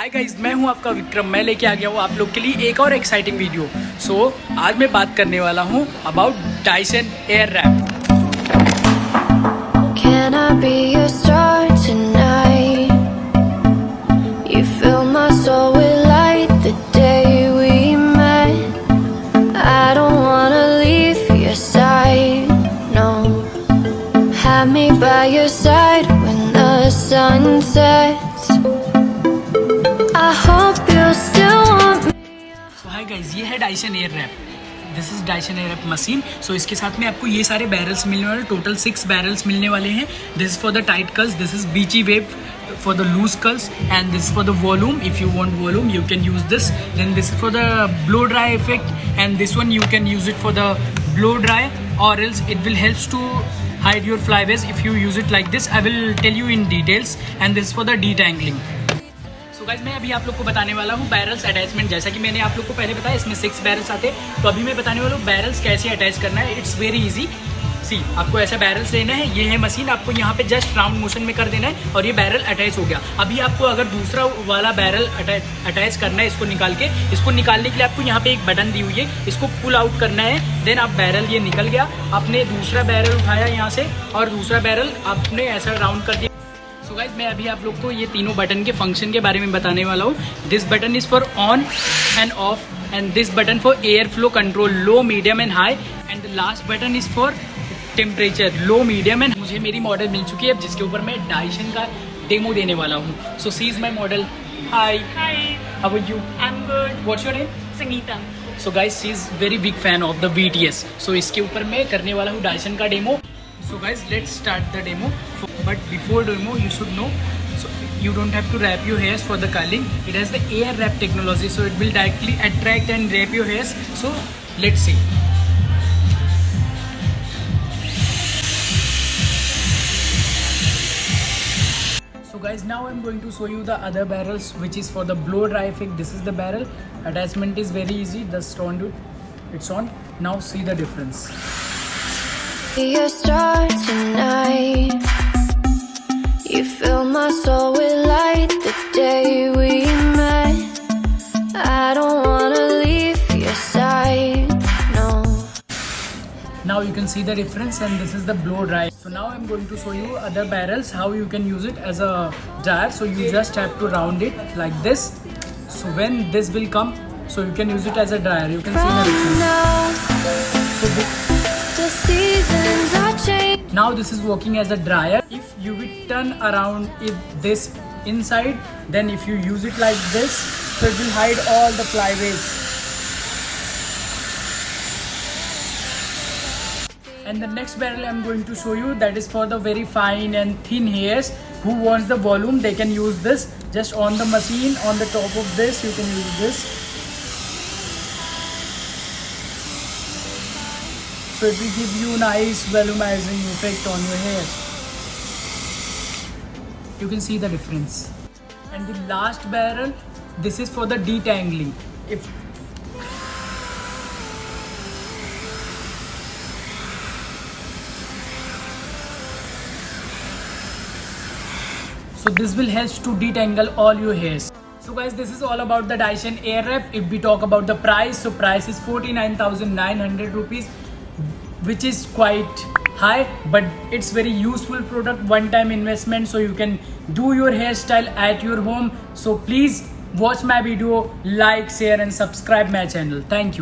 Hi guys, मैं हूं आपका विक्रम। मैं लेके आ गया हूं आप लोग के लिए एक और एक्साइटिंग वीडियो। आज मैं बात करने वाला हूं about Dyson Airwrap. Can I be your star tonight? You fill my soul with light the day we met. I don't wanna leave your side, no. Have me by your side when the sun sets. I hope you still want me. Hi guys, ये है Dyson Airwrap. This is Dyson Airwrap machine. इसके साथ में आपको ये सारे barrels मिलने वाले, टोटल 6 बैरल्स मिलने वाले हैं। This is for the tight curls, this is बीची wave for the loose curls, and this is for the volume. If you want volume, you can use this. Then this is for the blow dry effect, and this one you can use it for the blow dry, or else it will helps to hide your flyaways if you use it like this. I will tell you in details. And this is for the detangling. So guys, मैं अभी आप लोग को बताने वाला हूँ barrels attachment. जैसा कि मैंने आप लोग को पहले बताया, इसमें 6 बैरल्स आते हैं। तो अभी मैं बताने वाला हूँ बैरल्स कैसे अटैच करना है। It's very easy. आपको ऐसा बैरल्स लेना है, ये है मशीन, आपको यहाँ पे जस्ट राउंड मोशन में कर देना है और ये बैरल अटैच हो गया। अभी आपको अगर दूसरा वाला बैरल अटैच करना है, इसको निकालने के लिए आपको यहाँ पे एक बटन दी हुई है, इसको पुल आउट करना है। देन आप बैरल, ये निकल गया, आपने दूसरा बैरल उठाया यहाँ से और दूसरा बैरल आपने ऐसा राउंड कर दिया। सो गाइज, मैं अभी आप लोग को ये तीनों बटन के फंक्शन के बारे में बताने वाला हूँ। This button is for on end of, and this button for air flow control, low, medium and high, and the last button is for temperature, low, medium and. मुझे मेरी मॉडल मिल चुकी है जिसके ऊपर मैं डाइसन का डेमो देने वाला हूँ। So she is my model. Hi, how are you? I am good. What's your name? Sangeeta. So guys, she is very big fan of the VTS। So इसके ऊपर मैं करने वाला हूँ डाइसन का demo. So guys, let's start the demo. But before demo, you should know, so you don't have to wrap your hairs for the curling. It has the air wrap technology, so it will directly attract and wrap your hairs. So let's see. So guys, now I'm going to show you the other barrels, which is for the blow dry effect. This is the barrel. Attachment is very easy. Just on it. It's on. Now see the difference. Be your star tonight. You fill my soul with light the day we met. I don't wanna leave your side, no. Now you can see the difference, and this is the blow dry. So now I'm going to show you other barrels, how you can use it as a dryer. So you just have to round it like this. So when this will come, so you can use it as a dryer. You can see the difference. So The seasons are changing. now this is working as a dryer. If you will turn around this inside, then if you use it like this, so it will hide all the flyaways. And the next barrel I'm going to show you, that is for the very fine and thin hairs. Who wants the volume, they can use this. Just on the machine, on the top of this, you can use this. So it will give you nice volumizing effect on your hair. You can see the difference. And the last barrel, this is for the detangling. So this will help to detangle all your hairs. So guys, this is all about the Dyson Airwrap. If we talk about the price, so price is 49,900 rupees, which is quite high, but it's very useful product, one time investment, so you can do your hairstyle at your home. So please watch my video, like, share and subscribe my channel. Thank you.